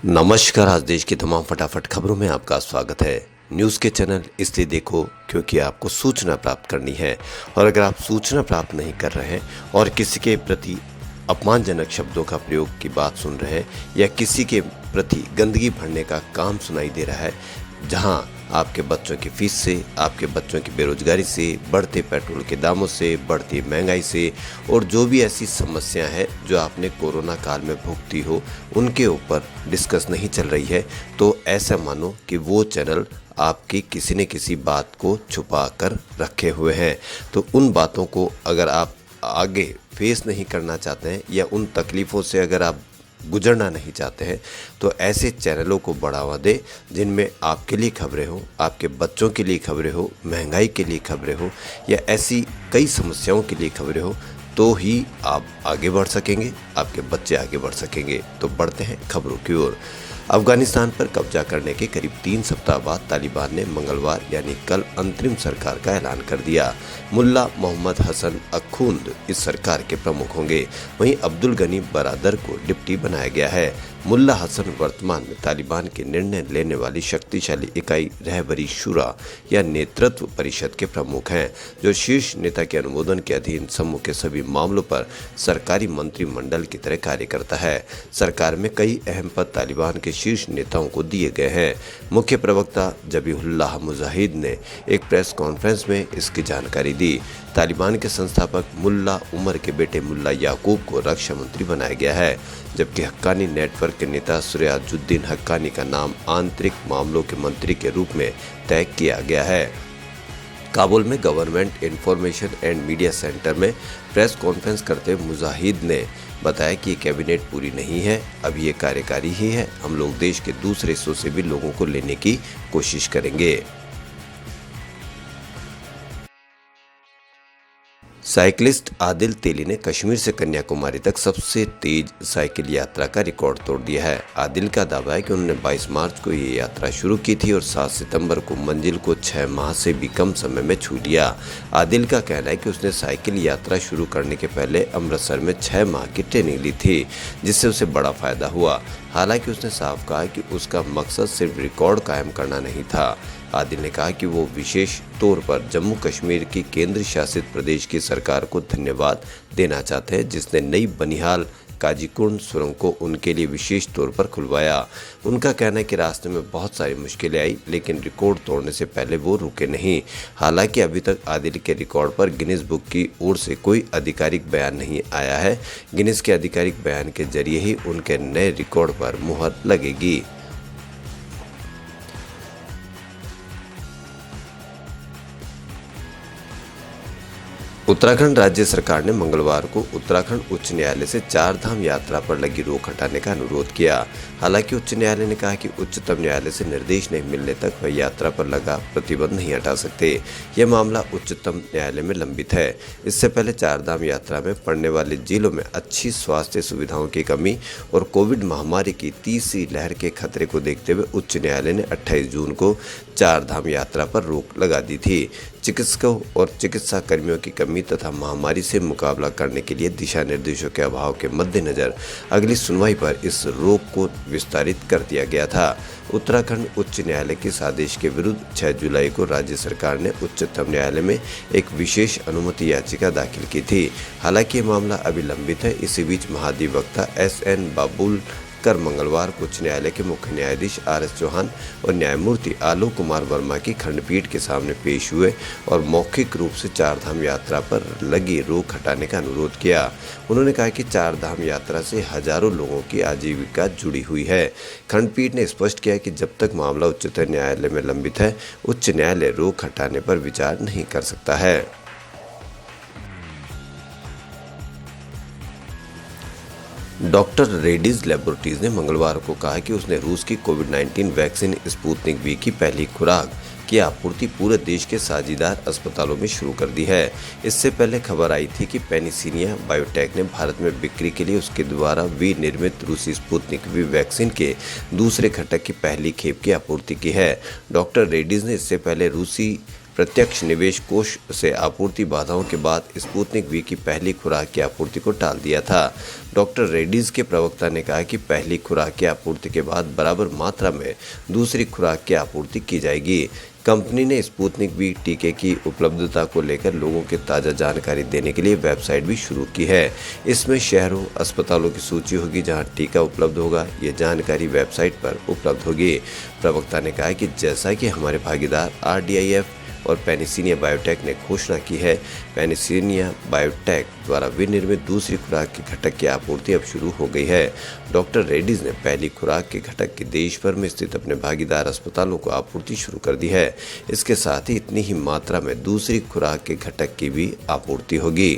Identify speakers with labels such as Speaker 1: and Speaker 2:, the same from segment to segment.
Speaker 1: नमस्कार। आज देश की तमाम फटाफट खबरों में आपका स्वागत है। न्यूज़ के चैनल इसलिए देखो क्योंकि आपको सूचना प्राप्त करनी है, और अगर आप सूचना प्राप्त नहीं कर रहे हैं और किसी के प्रति अपमानजनक शब्दों का प्रयोग की बात सुन रहे हैं या किसी के प्रति गंदगी भरने का काम सुनाई दे रहा है, जहां आपके बच्चों की फीस से, आपके बच्चों की बेरोजगारी से, बढ़ते पेट्रोल के दामों से, बढ़ती महंगाई से और जो भी ऐसी समस्या है जो आपने कोरोना काल में भुगती हो, उनके ऊपर डिस्कस नहीं चल रही है, तो ऐसा मानो कि वो चैनल आपकी किसी न किसी बात को छुपा कर रखे हुए हैं। तो उन बातों को अगर आप आगे फेस नहीं करना चाहते हैं या उन तकलीफ़ों से अगर आप गुजरना नहीं चाहते हैं, तो ऐसे चैनलों को बढ़ावा दें जिनमें आपके लिए खबरें हो, आपके बच्चों के लिए खबरें हो, महंगाई के लिए खबरें हो या ऐसी कई समस्याओं के लिए खबरें हो, तो ही आप आगे बढ़ सकेंगे, आपके बच्चे आगे बढ़ सकेंगे। तो बढ़ते हैं खबरों की ओर। अफगानिस्तान पर कब्जा करने के करीब 3 सप्ताह बाद तालिबान ने मंगलवार यानी कल अंतरिम सरकार का ऐलान कर दिया। मुल्ला मोहम्मद हसन अखुंद इस सरकार के प्रमुख होंगे। वहीं अब्दुल गनी बरादर को डिप्टी बनाया गया है। मुल्ला हसन वर्तमान में तालिबान के निर्णय लेने वाली शक्तिशाली इकाई रहबरी शुरा या नेतृत्व परिषद के प्रमुख हैं, जो शीर्ष नेता के अनुमोदन के अधीन समूह के सभी मामलों पर सरकारी मंत्रिमंडल की तरह कार्य करता है। सरकार में कई अहम पद तालिबान के शीर्ष नेताओं को दिए गए हैं। मुख्य प्रवक्ता जबीहुल्लाह मुजाहिद ने एक प्रेस कॉन्फ्रेंस में इसकी जानकारी दी। तालिबान के संस्थापक मुल्ला उमर के बेटे मुल्ला याकूब को रक्षा मंत्री बनाया गया है, जबकि हक्कानी नेटवर्क के नेता सुराजुद्दीन हक्कानी का नाम आंतरिक मामलों के मंत्री के रूप में तय किया गया है। काबुल में government information and media centre में प्रेस कॉन्फ्रेंस करते हुए मुजाहिद ने बताया कि ये कैबिनेट पूरी नहीं है, अभी ये कार्यकारी ही है। हम लोग देश के दूसरे हिस्सों से भी लोगों को लेने की कोशिश करेंगे। साइकिलिस्ट आदिल तेली ने कश्मीर से कन्याकुमारी तक सबसे तेज साइकिल यात्रा का रिकॉर्ड तोड़ दिया है। आदिल का दावा है कि उन्होंने 22 मार्च को ये यात्रा शुरू की थी और 7 सितंबर को मंजिल को 6 माह से भी कम समय में छू लिया। आदिल का कहना है कि उसने साइकिल यात्रा शुरू करने के पहले अमृतसर में 6 माह की ट्रेनिंग ली थी, जिससे उसे बड़ा फायदा हुआ। हालांकि उसने साफ कहा कि उसका मकसद सिर्फ रिकॉर्ड कायम करना नहीं था। आदिल ने कहा कि वो विशेष तौर पर जम्मू कश्मीर की केंद्र शासित प्रदेश की सरकार को धन्यवाद देना चाहते हैं, जिसने नई बनिहाल काजीकुंड सुरंग को उनके लिए विशेष तौर पर खुलवाया। उनका कहना है कि रास्ते में बहुत सारी मुश्किलें आई, लेकिन रिकॉर्ड तोड़ने से पहले वो रुके नहीं। हालांकि अभी तक आदिल के रिकॉर्ड पर गिनीज बुक की ओर से कोई आधिकारिक बयान नहीं आया है। गिनीज के आधिकारिक बयान के जरिए ही उनके नए रिकॉर्ड पर मुहर लगेगी। उत्तराखंड राज्य सरकार ने मंगलवार को उत्तराखंड उच्च न्यायालय से 4 धाम यात्रा पर लगी रोक हटाने का अनुरोध किया। हालांकि उच्च न्यायालय ने कहा कि उच्चतम न्यायालय से निर्देश नहीं मिलने तक वह यात्रा पर लगा प्रतिबंध नहीं हटा सकते। यह मामला उच्चतम न्यायालय में लंबित है। इससे पहले 4 धाम यात्रा में पड़ने वाले जिलों में अच्छी स्वास्थ्य सुविधाओं की कमी और कोविड महामारी की तीसरी लहर के खतरे को देखते हुए उच्च न्यायालय ने 28 जून को 4 धाम यात्रा पर रोक लगा दी थी। चिकित्सकों और चिकित्सा कर्मियों की कमी तथा महामारी से मुकाबला करने के लिए दिशा निर्देशों के अभाव के मद्देनजर अगली सुनवाई पर इस रोक को विस्तारित कर दिया गया था। उत्तराखंड उच्च न्यायालय के इस आदेश के विरुद्ध 6 जुलाई को राज्य सरकार ने उच्चतम न्यायालय में एक विशेष अनुमति याचिका दाखिल की थी। हालांकि ये मामला अभी लंबित है। इसी बीच महाधिवक्ता SN बाबुल कर मंगलवार को उच्च न्यायालय के मुख्य न्यायाधीश RS चौहान और न्यायमूर्ति आलोक कुमार वर्मा की खंडपीठ के सामने पेश हुए और मौखिक रूप से 4 धाम यात्रा पर लगी रोक हटाने का अनुरोध किया। उन्होंने कहा कि 4 धाम यात्रा से हजारों लोगों की आजीविका जुड़ी हुई है। खंडपीठ ने स्पष्ट किया कि जब तक मामला उच्चतम न्यायालय में लंबित है, उच्च न्यायालय रोक हटाने पर विचार नहीं कर सकता है। डॉक्टर रेड्डीज लेबोरेटरीज ने मंगलवार को कहा कि उसने रूस की कोविड-19 वैक्सीन स्पुतनिक वी की पहली खुराक की आपूर्ति पूरे देश के साझेदार अस्पतालों में शुरू कर दी है। इससे पहले खबर आई थी कि पेनिसिलिया बायोटेक ने भारत में बिक्री के लिए उसके द्वारा विनिर्मित रूसी स्पुतनिक वी वैक्सीन के दूसरे घटक की पहली खेप की आपूर्ति की है। डॉक्टर रेड्डीज ने इससे पहले रूसी प्रत्यक्ष निवेश कोष से आपूर्ति बाधाओं के बाद स्पुतनिक वी की पहली खुराक की आपूर्ति को टाल दिया था। डॉक्टर रेड्डीज के प्रवक्ता ने कहा कि पहली खुराक की आपूर्ति के बाद बराबर मात्रा में दूसरी खुराक की आपूर्ति की जाएगी। कंपनी ने स्पुतनिक वी टीके की उपलब्धता को लेकर लोगों को ताज़ा जानकारी देने के लिए वेबसाइट भी शुरू की है। इसमें शहरों, अस्पतालों की सूची होगी जहां टीका उपलब्ध होगा। ये जानकारी वेबसाइट पर उपलब्ध होगी। प्रवक्ता ने कहा कि जैसा कि हमारे भागीदार RDIF और पेनिसिलिया बायोटेक ने घोषणा की है, पेनिसिलिया बायोटेक द्वारा विनिर्मित दूसरी खुराक के घटक की आपूर्ति अब शुरू हो गई है। डॉक्टर रेड्डीज ने पहली खुराक के घटक की देश भर में स्थित अपने भागीदार अस्पतालों को आपूर्ति शुरू कर दी है। इसके साथ ही इतनी ही मात्रा में दूसरी खुराक के घटक की भी आपूर्ति होगी।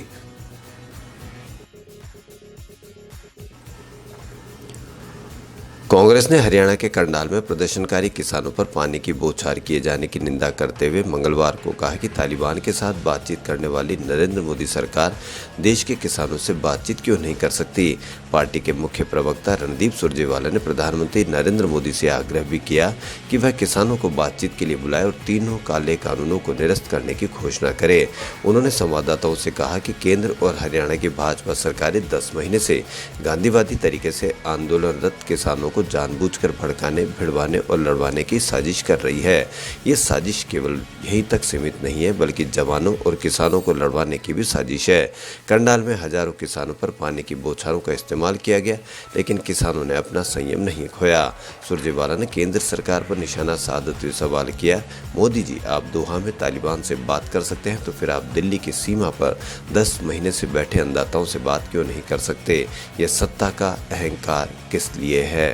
Speaker 1: कांग्रेस ने हरियाणा के करनाल में प्रदर्शनकारी किसानों पर पानी की बौछार किए जाने की निंदा करते हुए मंगलवार को कहा कि तालिबान के साथ बातचीत करने वाली नरेंद्र मोदी सरकार देश के किसानों से बातचीत क्यों नहीं कर सकती। पार्टी के मुख्य प्रवक्ता रणदीप सुरजेवाला ने प्रधानमंत्री नरेंद्र मोदी से आग्रह भी किया कि वह किसानों को बातचीत के लिए बुलाए और तीनों काले कानूनों को निरस्त करने की घोषणा करे। उन्होंने संवाददाताओं से कहा कि केंद्र और हरियाणा की भाजपा सरकारें 10 महीने से गांधीवादी तरीके से आंदोलनरत किसानों को जानबूझकर भड़काने, भिड़वाने और लड़वाने की साजिश कर रही है। ये साजिश केवल यहीं तक सीमित नहीं है बल्कि जवानों और किसानों को लड़वाने की भी साजिश है। करनाल में हजारों किसानों पर पानी की बौछारों का इस्तेमाल किया गया, लेकिन किसानों ने अपना संयम नहीं खोया। सुरजेवाला ने केंद्र सरकार पर निशाना साधते हुए सवाल किया, मोदी जी, आप दोहा में तालिबान से बात कर सकते हैं तो फिर आप दिल्ली की सीमा पर 10 महीने से बैठे अन्नदाताओं से बात क्यों नहीं कर सकते। यह सत्ता का अहंकार किस लिए है।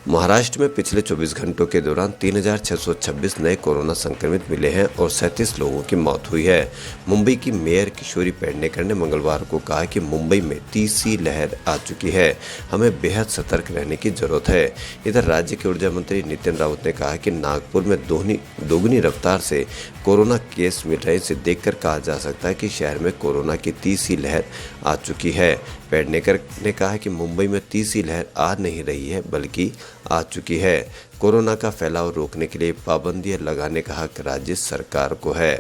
Speaker 1: महाराष्ट्र में पिछले 24 घंटों के दौरान 3626 नए कोरोना संक्रमित मिले हैं और 37 लोगों की मौत हुई है। मुंबई की मेयर किशोरी पेडनेकर ने मंगलवार को कहा कि मुंबई में तीसरी लहर आ चुकी है, हमें बेहद सतर्क रहने की जरूरत है। इधर राज्य के ऊर्जा मंत्री नितिन राउत ने कहा कि नागपुर में दोगुनी रफ्तार से कोरोना केस मिल रहे, इसे देखकर कहा जा सकता है कि शहर में कोरोना की तीसरी लहर आ चुकी है। पेडनेकर ने कहा कि मुंबई में तीसरी लहर आ नहीं रही है बल्कि आ चुकी है। कोरोना का फैलाव रोकने के लिए पाबंदियां लगाने का हक राज्य सरकार को है।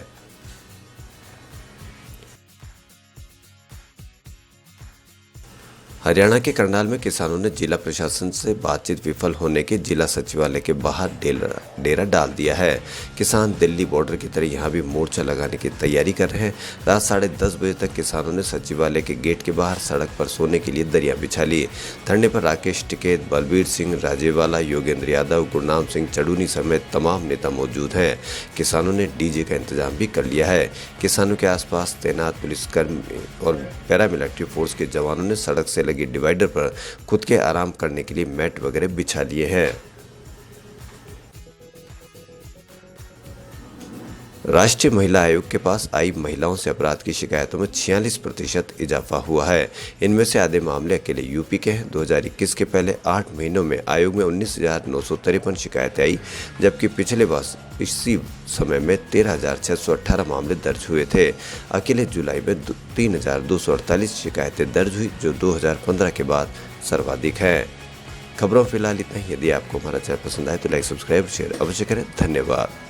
Speaker 1: हरियाणा के करनाल में किसानों ने जिला प्रशासन से बातचीत विफल होने के जिला सचिवालय के बाहर डेरा डाल दिया है। किसान दिल्ली बॉर्डर की तरह यहां भी मोर्चा लगाने की तैयारी कर रहे हैं। रात 10:30 बजे तक किसानों ने सचिवालय के गेट के बाहर सड़क पर सोने के लिए दरियां बिछा ली। धरने पर राकेश टिकैत, बलबीर सिंह राजेवाला, योगेंद्र यादव, गुरनाम सिंह चड़ूनी समेत तमाम नेता मौजूद हैं। किसानों ने डीजे का इंतजाम भी कर लिया है। किसानों के आसपास तैनात पुलिसकर्मी और पैरामिलिट्री फोर्स के जवानों ने सड़क से लगी डिवाइडर पर खुद के आराम करने के लिए मैट वगैरह बिछा लिए हैं। राष्ट्रीय महिला आयोग के पास आई महिलाओं से अपराध की शिकायतों में 46% इजाफा हुआ है। इनमें से आधे मामले अकेले यूपी के हैं। 2021 के पहले 8 महीनों में आयोग में 19,953 शिकायतें आई, जबकि पिछले वर्ष इसी समय में 13,618 मामले दर्ज हुए थे। अकेले जुलाई में 3,248 शिकायतें दर्ज हुई, जो 2015 के बाद सर्वाधिक है। खबरों फिलहाल इतना ही। यदि आपको हमारा चैनल पसंद आए तो लाइक, सब्सक्राइब, शेयर अवश्य करें। धन्यवाद।